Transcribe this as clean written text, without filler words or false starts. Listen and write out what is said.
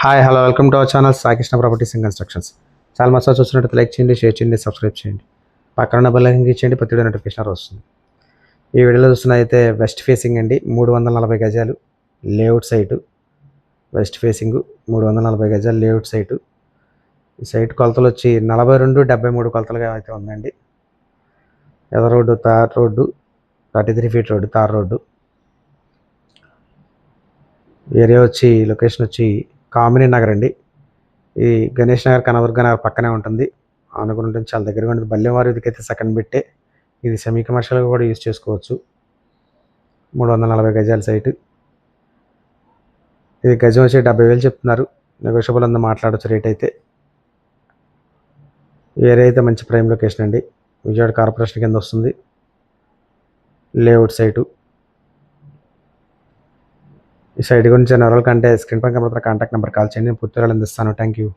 Hi hello welcome to our channel Saikrishna properties and constructions. చాలా massage చూసినట్టు like చేయండి, share చేయండి, సబ్స్క్రైబ్ చేయండి. పక్కన ఉన్న బెల్ ఐకాన్ క్లిక్ చేయండి, ప్రతి వీడియో నోటిఫికేషన్ వస్తుంది. ఈ వీడియోలో చూస్తున్న అయితే వెస్ట్ ఫేసింగ్ అండి, 340 గజాలు లేఅవుట్ సైటు. వెస్ట్ ఫేసింగ్ 340 గజాలు లేఅవుట్ సైటు. ఈ సైట్ కొలతలు వచ్చి 42-73 కొలతలుగా అయితే ఉందండి. ఎద road, tar road, 33 feet road, tar road. Area వచ్చి లొకేషన్ వచ్చి కామినీ నగర్ అండి. ఈ గణేష్ నగర్, కనదుర్గ నగర్ పక్కనే ఉంటుంది. అనుకుంటే చాలా దగ్గరగా ఉంటుంది. బల్లెవారి ఇదికైతే సెకండ్ బిట్టే. ఇది సెమీ కమర్షియల్గా కూడా యూజ్ చేసుకోవచ్చు. 340 గజాల సైటు. ఇది గజం వచ్చి 70,000 చెప్తున్నారు. నెగోషియబుల్ అంతా మాట్లాడవచ్చు రేట్ అయితే. ఏరియా అయితే మంచి ప్రైమ్ లొకేషన్ అండి. విజయవాడ కార్పొరేషన్ కింద వస్తుంది. Layout site. ఈ సైట్ గురించి ఎవరి కంటే స్క్రీన్ పై కనబడుతున్న కాంటాక్ట్ నెంబర్ కాల్ చేయండి. నేను పూర్తి వివరాలు అందిస్తాను. Thank you.